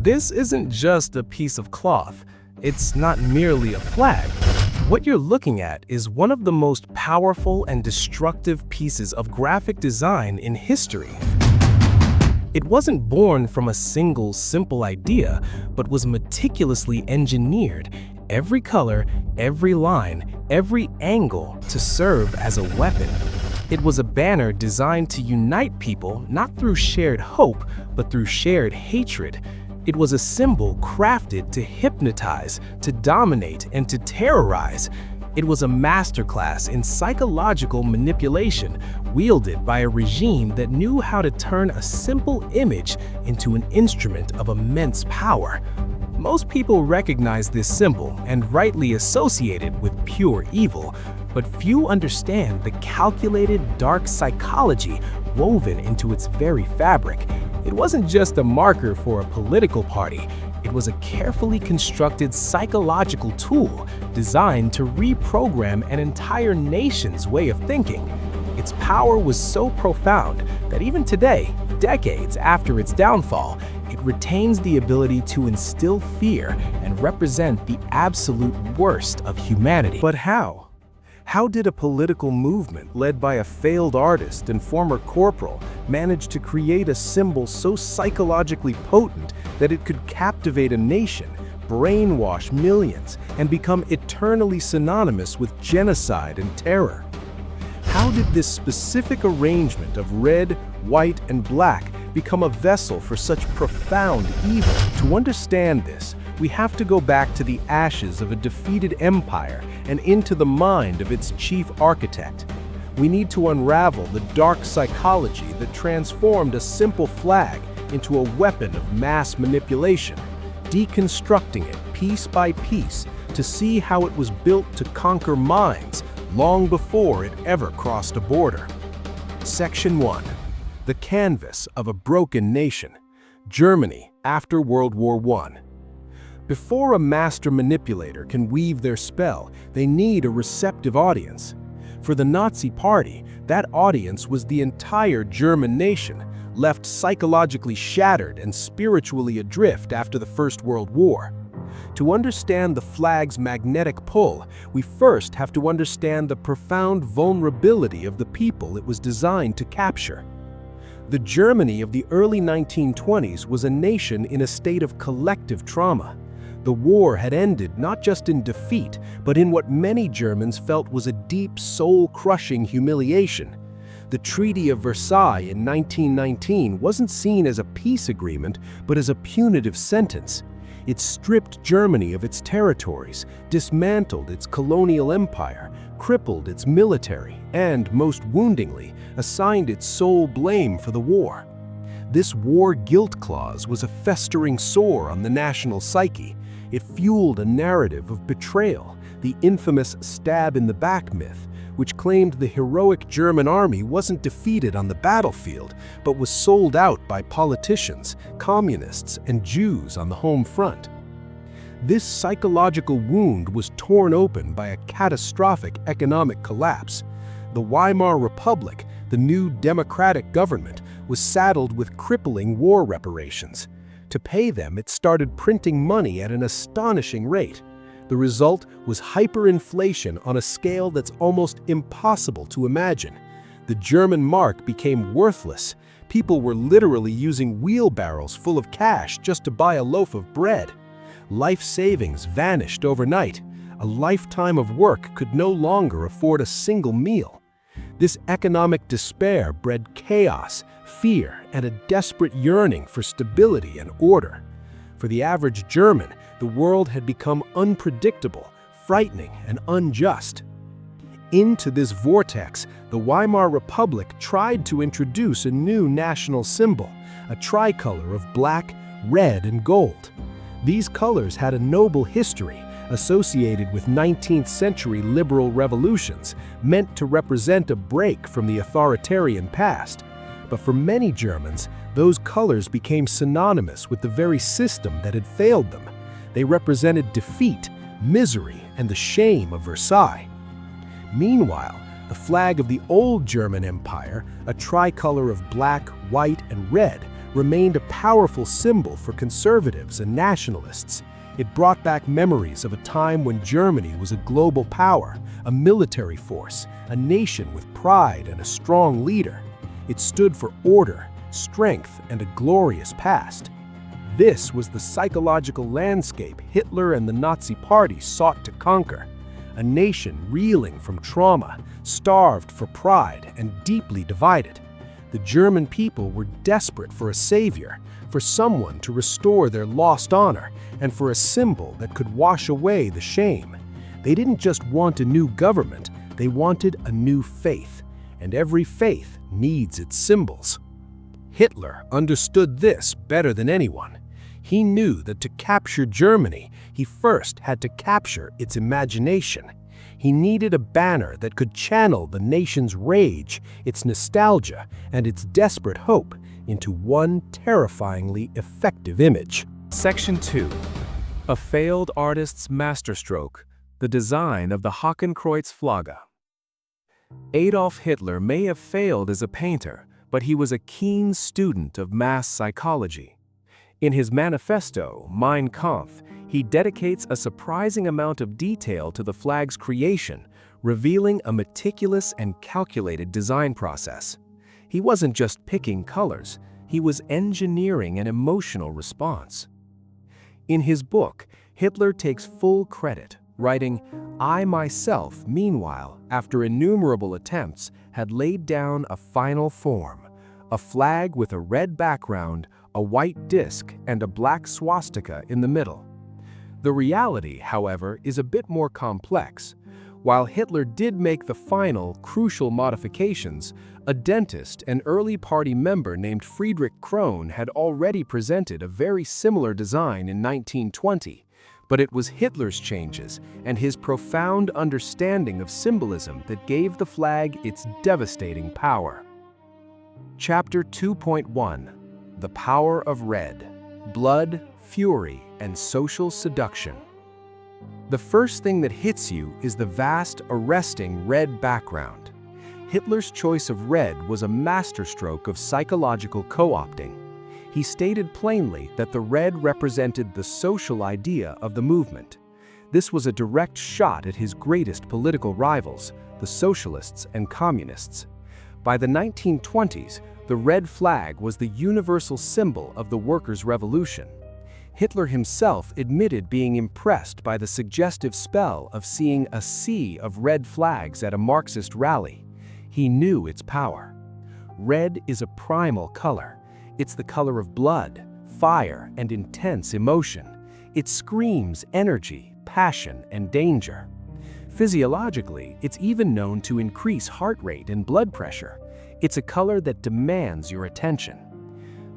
This isn't just a piece of cloth. It's not merely a flag. What you're looking at is one of the most powerful and destructive pieces of graphic design in history. It wasn't born from a single simple idea, but was meticulously engineered, every color, every line, every angle to serve as a weapon. It was a banner designed to unite people not through shared hope, but through shared hatred. It was a symbol crafted to hypnotize, to dominate, and to terrorize. It was a masterclass in psychological manipulation, wielded by a regime that knew how to turn a simple image into an instrument of immense power. Most people recognize this symbol and rightly associate it with pure evil, but few understand the calculated dark psychology woven into its very fabric. It wasn't just a marker for a political party. It was a carefully constructed psychological tool designed to reprogram an entire nation's way of thinking. Its power was so profound that even today, decades after its downfall, it retains the ability to instill fear and represent the absolute worst of humanity. But how? How did a political movement led by a failed artist and former corporal manage to create a symbol so psychologically potent that it could captivate a nation, brainwash millions, and become eternally synonymous with genocide and terror? How did this specific arrangement of red, white, and black become a vessel for such profound evil? To understand this, we have to go back to the ashes of a defeated empire and into the mind of its chief architect. We need to unravel the dark psychology that transformed a simple flag into a weapon of mass manipulation, deconstructing it piece by piece to see how it was built to conquer minds long before it ever crossed a border. Section 1. The Canvas of a Broken Nation. Germany after World War I. Before a master manipulator can weave their spell, they need a receptive audience. For the Nazi Party, that audience was the entire German nation, left psychologically shattered and spiritually adrift after the First World War. To understand the flag's magnetic pull, we first have to understand the profound vulnerability of the people it was designed to capture. The Germany of the early 1920s was a nation in a state of collective trauma. The war had ended not just in defeat, but in what many Germans felt was a deep, soul-crushing humiliation. The Treaty of Versailles in 1919 wasn't seen as a peace agreement, but as a punitive sentence. It stripped Germany of its territories, dismantled its colonial empire, crippled its military, and, most woundingly, assigned its sole blame for the war. This war guilt clause was a festering sore on the national psyche. It fueled a narrative of betrayal, the infamous stab-in-the-back myth, which claimed the heroic German army wasn't defeated on the battlefield, but was sold out by politicians, communists, and Jews on the home front. This psychological wound was torn open by a catastrophic economic collapse. The Weimar Republic, the new democratic government, was saddled with crippling war reparations. To pay them, it started printing money at an astonishing rate. The result was hyperinflation on a scale that's almost impossible to imagine. The German mark became worthless. People were literally using wheelbarrows full of cash just to buy a loaf of bread. Life savings vanished overnight. A lifetime of work could no longer afford a single meal. This economic despair bred chaos, fear, and a desperate yearning for stability and order. For the average German, the world had become unpredictable, frightening, and unjust. Into this vortex, the Weimar Republic tried to introduce a new national symbol, a tricolor of black, red, and gold. These colors had a noble history, associated with 19th century liberal revolutions, meant to represent a break from the authoritarian past. But for many Germans, those colors became synonymous with the very system that had failed them. They represented defeat, misery, and the shame of Versailles. Meanwhile, the flag of the old German Empire, a tricolor of black, white, and red, remained a powerful symbol for conservatives and nationalists. It brought back memories of a time when Germany was a global power, a military force, a nation with pride and a strong leader. It stood for order, strength, and a glorious past. This was the psychological landscape Hitler and the Nazi Party sought to conquer. A nation reeling from trauma, starved for pride, and deeply divided. The German people were desperate for a savior, for someone to restore their lost honor, and for a symbol that could wash away the shame. They didn't just want a new government, they wanted a new faith, and every faith needs its symbols. Hitler understood this better than anyone. He knew that to capture Germany, he first had to capture its imagination. He needed a banner that could channel the nation's rage, its nostalgia, and its desperate hope into one terrifyingly effective image. Section 2. A failed artist's masterstroke, the design of the Hakenkreuz Flagge. Adolf Hitler may have failed as a painter, but he was a keen student of mass psychology. In his manifesto, Mein Kampf, he dedicates a surprising amount of detail to the flag's creation, revealing a meticulous and calculated design process. He wasn't just picking colors, he was engineering an emotional response. In his book, Hitler takes full credit, writing, "I myself, meanwhile, after innumerable attempts, had laid down a final form, a flag with a red background, a white disc, and a black swastika in the middle." The reality, however, is a bit more complex. While Hitler did make the final, crucial modifications, a dentist and early party member named Friedrich Krohn had already presented a very similar design in 1920. But it was Hitler's changes and his profound understanding of symbolism that gave the flag its devastating power. Chapter 2.1. The Power of Red: Blood, Fury, and Social Seduction. The first thing that hits you is the vast, arresting red background. Hitler's choice of red was a masterstroke of psychological co-opting. He stated plainly that the red represented the social idea of the movement. This was a direct shot at his greatest political rivals, the socialists and communists. By the 1920s, the red flag was the universal symbol of the workers' revolution. Hitler himself admitted being impressed by the suggestive spell of seeing a sea of red flags at a Marxist rally. He knew its power. Red is a primal color. It's the color of blood, fire, and intense emotion. It screams energy, passion, and danger. Physiologically, it's even known to increase heart rate and blood pressure. It's a color that demands your attention.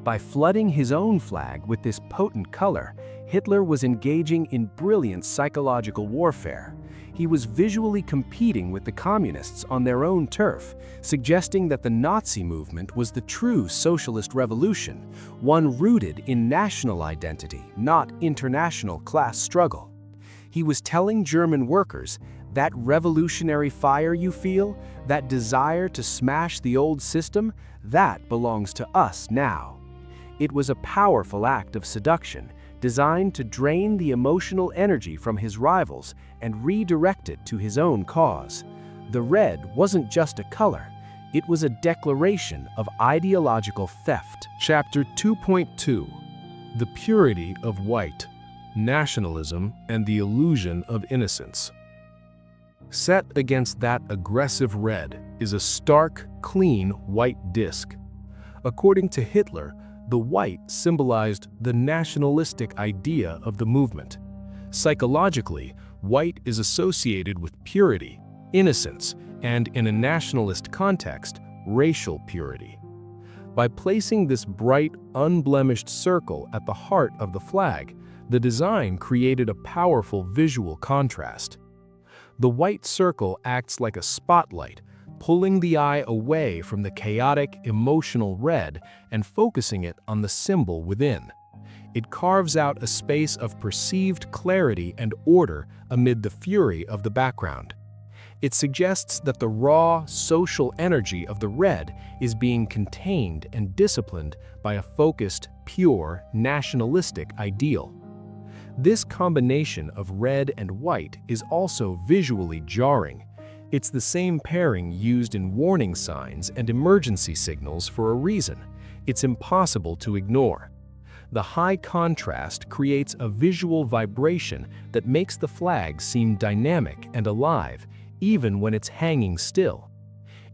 By flooding his own flag with this potent color, Hitler was engaging in brilliant psychological warfare. He was visually competing with the communists on their own turf, suggesting that the Nazi movement was the true socialist revolution, one rooted in national identity, not international class struggle. He was telling German workers, that revolutionary fire you feel, that desire to smash the old system, that belongs to us now. It was a powerful act of seduction, designed to drain the emotional energy from his rivals and redirect it to his own cause. The red wasn't just a color, it was a declaration of ideological theft. Chapter 2.2. The Purity of White: Nationalism and the Illusion of Innocence. Set against that aggressive red is a stark, clean white disc. According to Hitler, the white symbolized the nationalistic idea of the movement. Psychologically, white is associated with purity, innocence, and in a nationalist context, racial purity. By placing this bright, unblemished circle at the heart of the flag, the design created a powerful visual contrast. The white circle acts like a spotlight, pulling the eye away from the chaotic, emotional red and focusing it on the symbol within. It carves out a space of perceived clarity and order amid the fury of the background. It suggests that the raw, social energy of the red is being contained and disciplined by a focused, pure, nationalistic ideal. This combination of red and white is also visually jarring. It's the same pairing used in warning signs and emergency signals for a reason. It's impossible to ignore. The high contrast creates a visual vibration that makes the flag seem dynamic and alive, even when it's hanging still.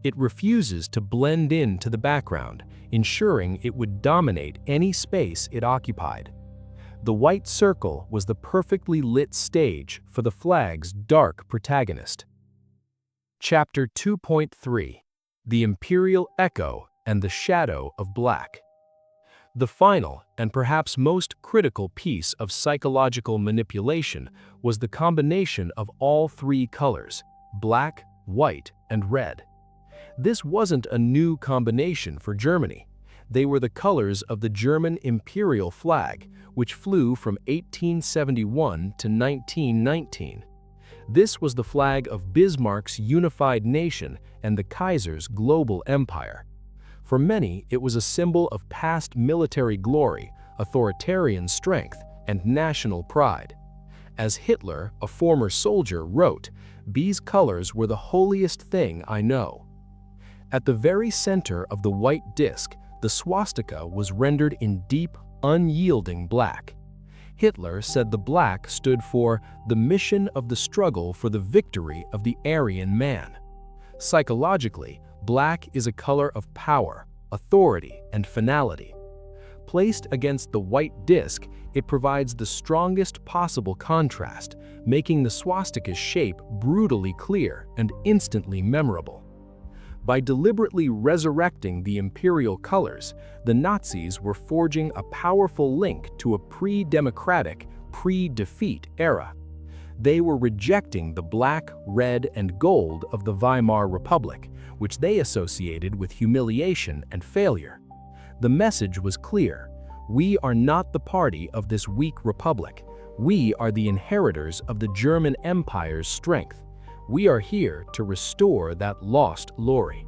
It refuses to blend into the background, ensuring it would dominate any space it occupied. The white circle was the perfectly lit stage for the flag's dark protagonist. Chapter 2.3: The Imperial Echo and the Shadow of Black. The final, and perhaps most critical piece of psychological manipulation was the combination of all three colors: black, white, and red. This wasn't a new combination for Germany. They were the colors of the German imperial flag, which flew from 1871 to 1919. This was the flag of Bismarck's unified nation and the Kaiser's global empire. For many, it was a symbol of past military glory, authoritarian strength, and national pride. As Hitler, a former soldier, wrote, "These colors were the holiest thing I know." At the very center of the white disc, the swastika was rendered in deep, unyielding black. Hitler said the black stood for the mission of the struggle for the victory of the Aryan man. Psychologically, black is a color of power, authority, and finality. Placed against the white disc, it provides the strongest possible contrast, making the swastika's shape brutally clear and instantly memorable. By deliberately resurrecting the imperial colors, the Nazis were forging a powerful link to a pre-democratic, pre-defeat era. They were rejecting the black, red, and gold of the Weimar Republic, which they associated with humiliation and failure. The message was clear: we are not the party of this weak republic. We are the inheritors of the German Empire's strength. We are here to restore that lost glory.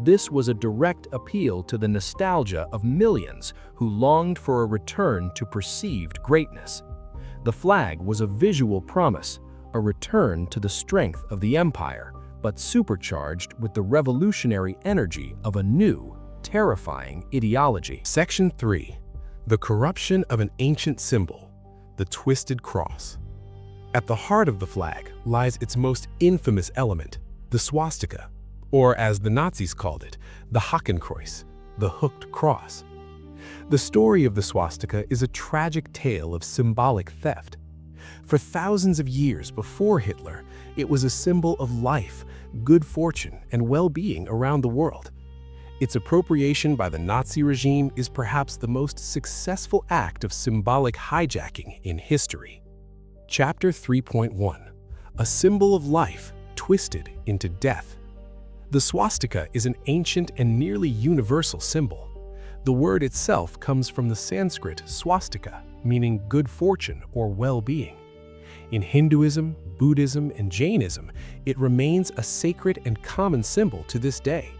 This was a direct appeal to the nostalgia of millions who longed for a return to perceived greatness. The flag was a visual promise, a return to the strength of the empire, but supercharged with the revolutionary energy of a new, terrifying ideology. Section 3: The corruption of an ancient symbol, the twisted cross. At the heart of the flag lies its most infamous element, the swastika, or as the Nazis called it, the Hakenkreuz, the hooked cross. The story of the swastika is a tragic tale of symbolic theft. For thousands of years before Hitler, it was a symbol of life, good fortune, and well-being around the world. Its appropriation by the Nazi regime is perhaps the most successful act of symbolic hijacking in history. Chapter 3.1: A symbol of life twisted into death. The swastika is an ancient and nearly universal symbol. The word itself comes from the Sanskrit swastika, meaning good fortune or well-being. In Hinduism, Buddhism, and Jainism, it remains a sacred and common symbol to this day.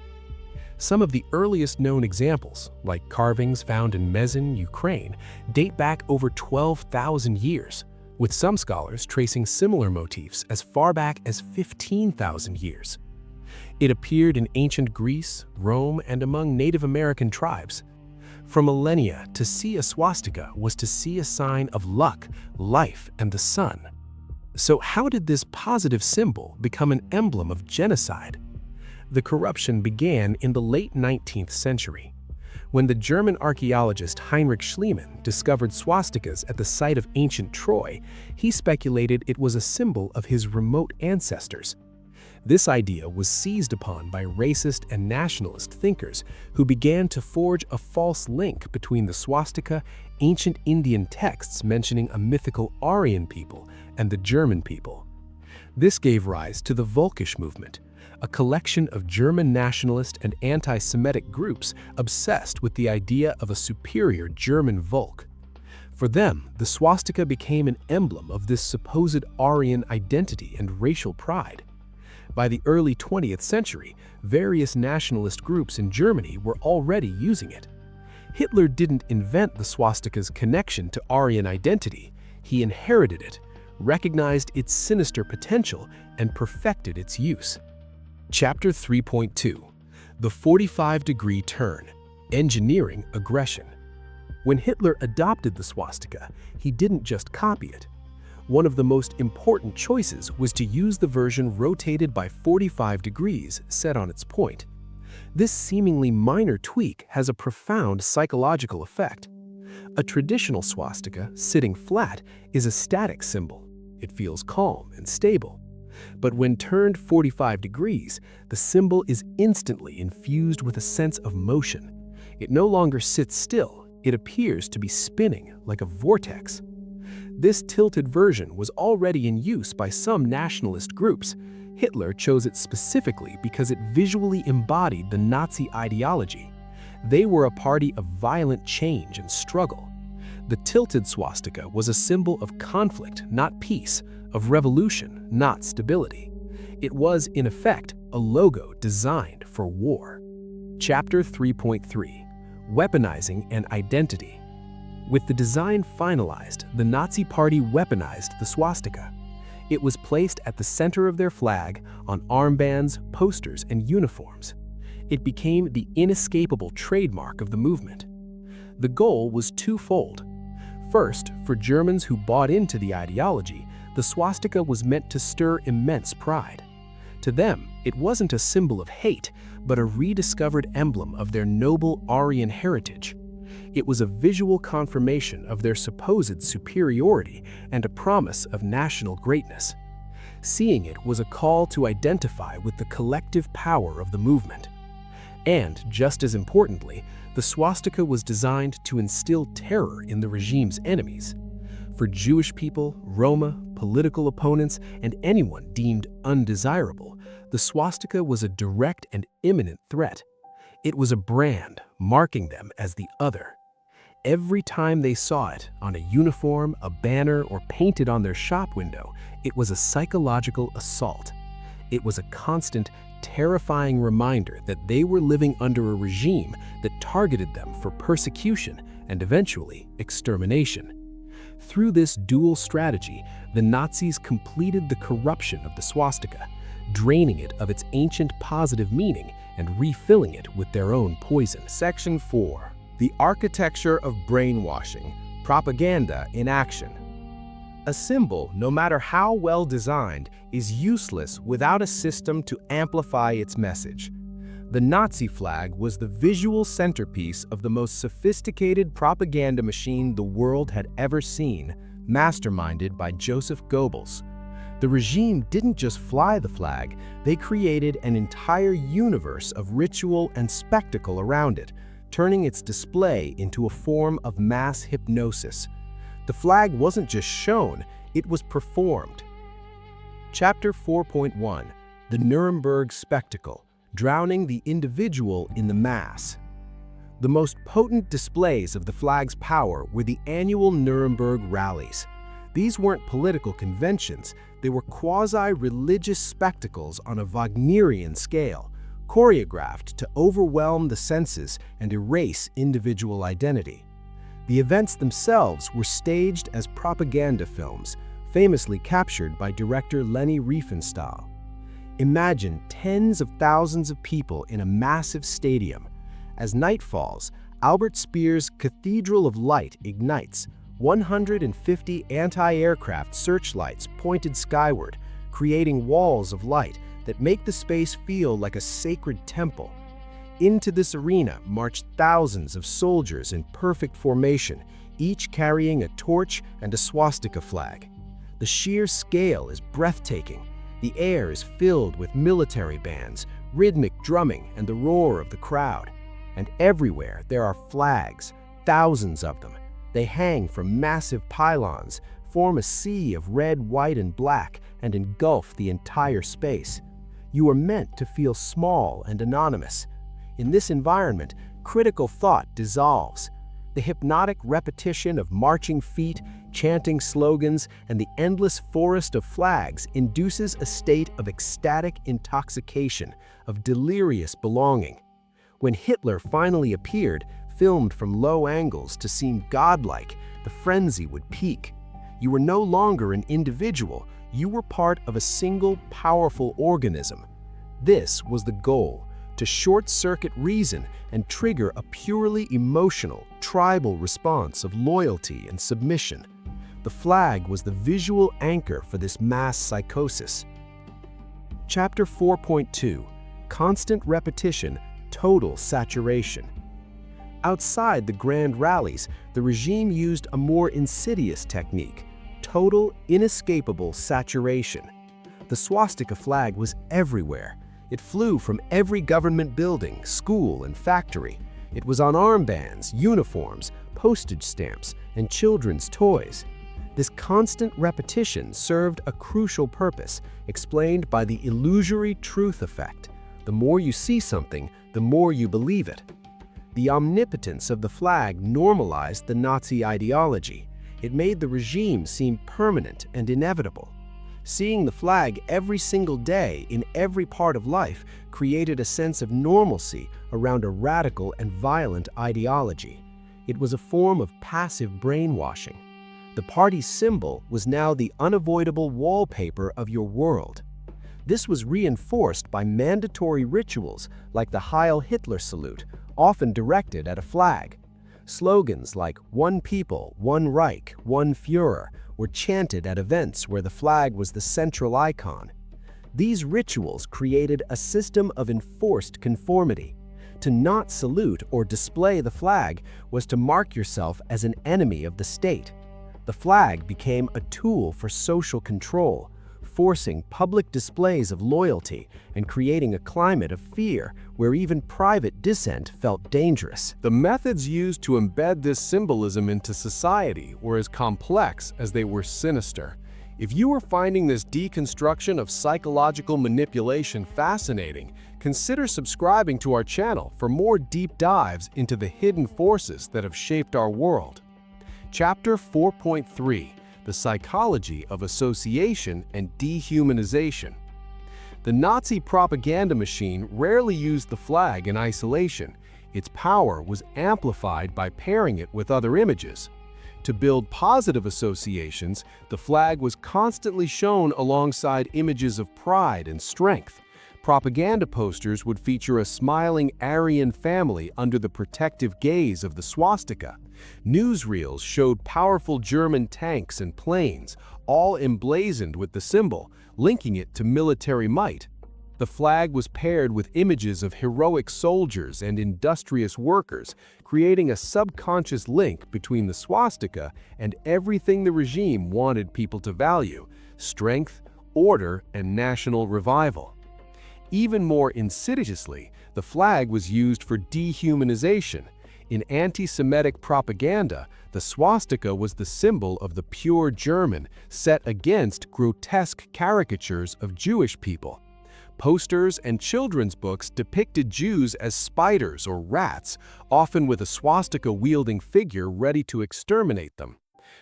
Some of the earliest known examples, like carvings found in Mezin, Ukraine, date back over 12,000 years, with some scholars tracing similar motifs as far back as 15,000 years. It appeared in ancient Greece, Rome, and among Native American tribes. For millennia, to see a swastika was to see a sign of luck, life, and the sun. So how did this positive symbol become an emblem of genocide? The corruption began in the late 19th century. When the German archaeologist Heinrich Schliemann discovered swastikas at the site of ancient Troy, he speculated it was a symbol of his remote ancestors. This idea was seized upon by racist and nationalist thinkers who began to forge a false link between the swastika, ancient Indian texts mentioning a mythical Aryan people, and the German people. This gave rise to the Völkisch movement, a collection of German nationalist and anti-Semitic groups obsessed with the idea of a superior German Volk. For them, the swastika became an emblem of this supposed Aryan identity and racial pride. By the early 20th century, various nationalist groups in Germany were already using it. Hitler didn't invent the swastika's connection to Aryan identity. He inherited it, recognized its sinister potential, and perfected its use. Chapter 3.2: The 45-degree turn: Engineering aggression. When Hitler adopted the swastika, he didn't just copy it. One of the most important choices was to use the version rotated by 45 degrees set on its point. This seemingly minor tweak has a profound psychological effect. A traditional swastika, sitting flat, is a static symbol. It feels calm and stable. But when turned 45 degrees, the symbol is instantly infused with a sense of motion. It no longer sits still, it appears to be spinning like a vortex. This tilted version was already in use by some nationalist groups. Hitler chose it specifically because it visually embodied the Nazi ideology. They were a party of violent change and struggle. The tilted swastika was a symbol of conflict, not peace, of revolution, not stability. It was, in effect, a logo designed for war. Chapter 3.3: Weaponizing an Identity. With the design finalized, the Nazi Party weaponized the swastika. It was placed at the center of their flag, on armbands, posters, and uniforms. It became the inescapable trademark of the movement. The goal was twofold. First, for Germans who bought into the ideology, the swastika was meant to stir immense pride. To them, it wasn't a symbol of hate, but a rediscovered emblem of their noble Aryan heritage. It was a visual confirmation of their supposed superiority and a promise of national greatness. Seeing it was a call to identify with the collective power of the movement. And, just as importantly, the swastika was designed to instill terror in the regime's enemies. For Jewish people, Roma, political opponents, and anyone deemed undesirable, the swastika was a direct and imminent threat. It was a brand marking them as the other. Every time they saw it, on a uniform, a banner, or painted on their shop window, it was a psychological assault. It was a constant, terrifying reminder that they were living under a regime that targeted them for persecution and eventually extermination. Through this dual strategy, the Nazis completed the corruption of the swastika, draining it of its ancient positive meaning and refilling it with their own poison. Section 4: The Architecture of Brainwashing: Propaganda in Action. A symbol, no matter how well designed, is useless without a system to amplify its message. The Nazi flag was the visual centerpiece of the most sophisticated propaganda machine the world had ever seen, masterminded by Joseph Goebbels. The regime didn't just fly the flag, they created an entire universe of ritual and spectacle around it, turning its display into a form of mass hypnosis. The flag wasn't just shown, it was performed. Chapter 4.1: The Nuremberg Spectacle: Drowning the Individual in the Mass. The most potent displays of the flag's power were the annual Nuremberg rallies. These weren't political conventions, they were quasi-religious spectacles on a Wagnerian scale, choreographed to overwhelm the senses and erase individual identity. The events themselves were staged as propaganda films, famously captured by director Leni Riefenstahl. Imagine tens of thousands of people in a massive stadium. As night falls, Albert Speer's Cathedral of Light ignites, 150 anti-aircraft searchlights pointed skyward, creating walls of light that make the space feel like a sacred temple. Into this arena marched thousands of soldiers in perfect formation, each carrying a torch and a swastika flag. The sheer scale is breathtaking. The air is filled with military bands, rhythmic drumming, and the roar of the crowd. And everywhere there are flags, thousands of them. They hang from massive pylons, form a sea of red, white, and black, and engulf the entire space. You are meant to feel small and anonymous. In this environment, critical thought dissolves. The hypnotic repetition of marching feet chanting slogans, and the endless forest of flags induces a state of ecstatic intoxication, of delirious belonging. When Hitler finally appeared, filmed from low angles to seem godlike, the frenzy would peak. You were no longer an individual, you were part of a single, powerful organism. This was the goal, to short-circuit reason and trigger a purely emotional, tribal response of loyalty and submission. The flag was the visual anchor for this mass psychosis. Chapter 4.2: Constant repetition, total saturation. Outside the grand rallies, the regime used a more insidious technique: total, inescapable saturation. The swastika flag was everywhere. It flew from every government building, school, and factory. It was on armbands, uniforms, postage stamps, and children's toys. This constant repetition served a crucial purpose, explained by the illusory truth effect. The more you see something, the more you believe it. The omnipotence of the flag normalized the Nazi ideology. It made the regime seem permanent and inevitable. Seeing the flag every single day in every part of life created a sense of normalcy around a radical and violent ideology. It was a form of passive brainwashing. The party's symbol was now the unavoidable wallpaper of your world. This was reinforced by mandatory rituals like the Heil Hitler salute, often directed at a flag. Slogans like "One People, One Reich, One Führer" were chanted at events where the flag was the central icon. These rituals created a system of enforced conformity. To not salute or display the flag was to mark yourself as an enemy of the state. The flag became a tool for social control, forcing public displays of loyalty and creating a climate of fear where even private dissent felt dangerous. The methods used to embed this symbolism into society were as complex as they were sinister. If you are finding this deconstruction of psychological manipulation fascinating, consider subscribing to our channel for more deep dives into the hidden forces that have shaped our world. Chapter 4.3: The Psychology of Association and Dehumanization. The Nazi propaganda machine rarely used the flag in isolation. Its power was amplified by pairing it with other images. To build positive associations, the flag was constantly shown alongside images of pride and strength. Propaganda posters would feature a smiling Aryan family under the protective gaze of the swastika. Newsreels showed powerful German tanks and planes, all emblazoned with the symbol, linking it to military might. The flag was paired with images of heroic soldiers and industrious workers, creating a subconscious link between the swastika and everything the regime wanted people to value: strength, order, and national revival. Even more insidiously, the flag was used for dehumanization. In anti-Semitic propaganda, the swastika was the symbol of the pure German, set against grotesque caricatures of Jewish people. Posters and children's books depicted Jews as spiders or rats, often with a swastika-wielding figure ready to exterminate them.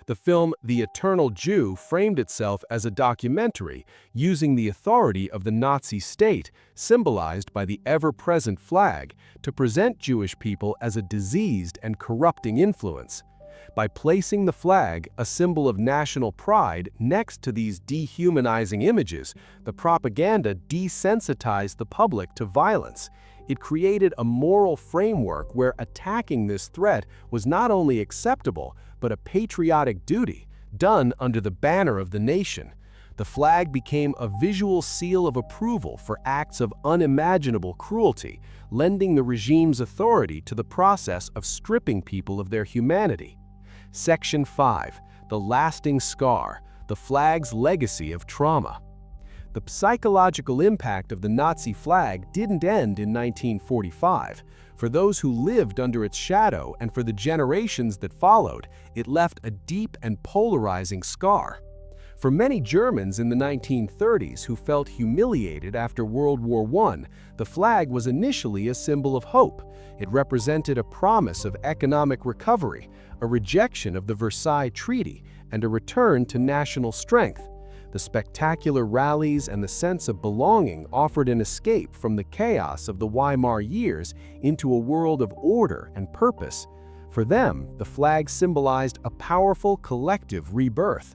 The film The Eternal Jew framed itself as a documentary, using the authority of the Nazi state, symbolized by the ever-present flag, to present Jewish people as a diseased and corrupting influence. By placing the flag, a symbol of national pride, next to these dehumanizing images, the propaganda desensitized the public to violence. It created a moral framework where attacking this threat was not only acceptable, but a patriotic duty, done under the banner of the nation. The flag became a visual seal of approval for acts of unimaginable cruelty, lending the regime's authority to the process of stripping people of their humanity. Section 5: The Lasting Scar, the flag's legacy of trauma. The psychological impact of the Nazi flag didn't end in 1945. For those who lived under its shadow and for the generations that followed, it left a deep and polarizing scar. For many Germans in the 1930s who felt humiliated after World War I, the flag was initially a symbol of hope. It represented a promise of economic recovery, a rejection of the Versailles Treaty, and a return to national strength. The spectacular rallies and the sense of belonging offered an escape from the chaos of the Weimar years into a world of order and purpose. For them, the flag symbolized a powerful collective rebirth.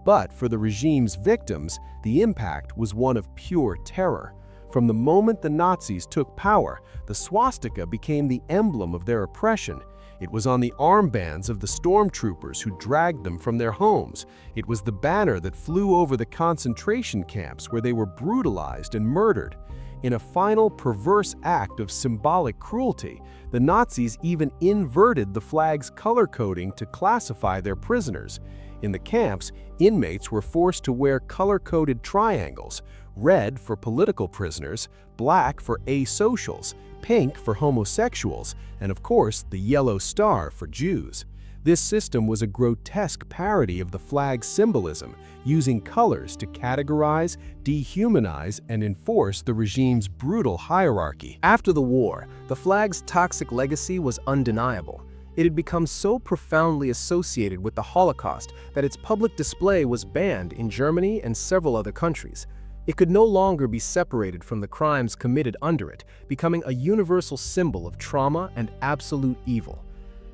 But for the regime's victims, the impact was one of pure terror. From the moment the Nazis took power, the swastika became the emblem of their oppression. It was on the armbands of the stormtroopers who dragged them from their homes. It was the banner that flew over the concentration camps where they were brutalized and murdered. In a final perverse act of symbolic cruelty, the Nazis even inverted the flag's color coding to classify their prisoners. In the camps, inmates were forced to wear color-coded triangles: red for political prisoners, black for asocials, pink for homosexuals, and of course the yellow star for Jews. This system was a grotesque parody of the flag's symbolism, using colors to categorize, dehumanize, and enforce the regime's brutal hierarchy. After the war, the flag's toxic legacy was undeniable. It had become so profoundly associated with the Holocaust that its public display was banned in Germany and several other countries. It could no longer be separated from the crimes committed under it, becoming a universal symbol of trauma and absolute evil.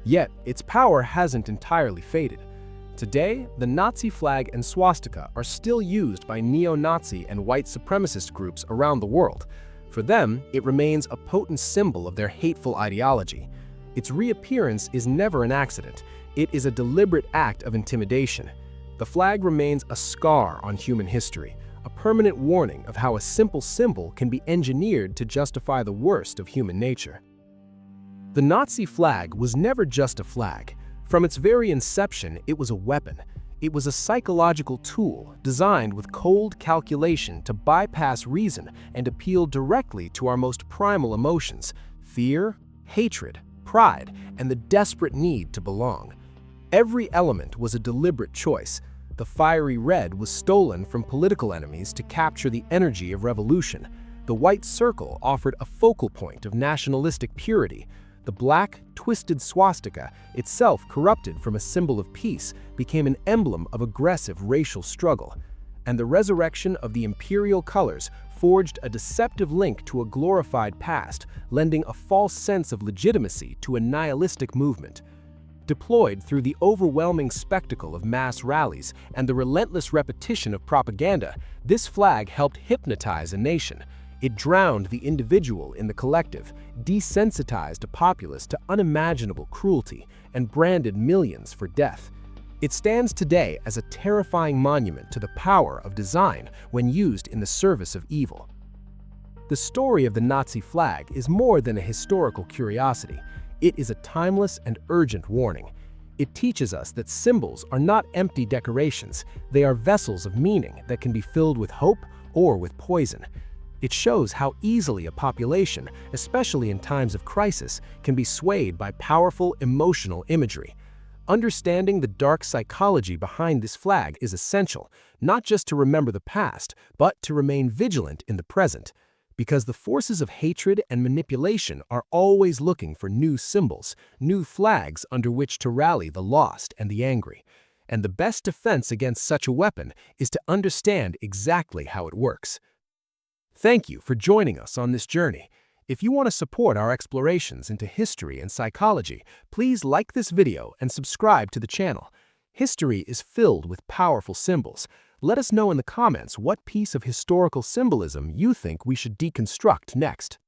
Yet, its power hasn't entirely faded. Today, the Nazi flag and swastika are still used by neo-Nazi and white supremacist groups around the world. For them, it remains a potent symbol of their hateful ideology. Its reappearance is never an accident. It is a deliberate act of intimidation. The flag remains a scar on human history, a permanent warning of how a simple symbol can be engineered to justify the worst of human nature. The Nazi flag was never just a flag. From its very inception, it was a weapon. It was a psychological tool designed with cold calculation to bypass reason and appeal directly to our most primal emotions: fear, hatred, pride, and the desperate need to belong. Every element was a deliberate choice. The fiery red was stolen from political enemies to capture the energy of revolution. The white circle offered a focal point of nationalistic purity. The black, twisted swastika, itself corrupted from a symbol of peace, became an emblem of aggressive racial struggle. And the resurrection of the imperial colors forged a deceptive link to a glorified past, lending a false sense of legitimacy to a nihilistic movement. Deployed through the overwhelming spectacle of mass rallies and the relentless repetition of propaganda, this flag helped hypnotize a nation. It drowned the individual in the collective, desensitized a populace to unimaginable cruelty, and branded millions for death. It stands today as a terrifying monument to the power of design when used in the service of evil. The story of the Nazi flag is more than a historical curiosity. It is a timeless and urgent warning. It teaches us that symbols are not empty decorations. They are vessels of meaning that can be filled with hope or with poison. It shows how easily a population, especially in times of crisis, can be swayed by powerful emotional imagery. Understanding the dark psychology behind this flag is essential, not just to remember the past, but to remain vigilant in the present. Because the forces of hatred and manipulation are always looking for new symbols, new flags under which to rally the lost and the angry. And the best defense against such a weapon is to understand exactly how it works. Thank you for joining us on this journey. If you want to support our explorations into history and psychology, please like this video and subscribe to the channel. History is filled with powerful symbols. Let us know in the comments what piece of historical symbolism you think we should deconstruct next.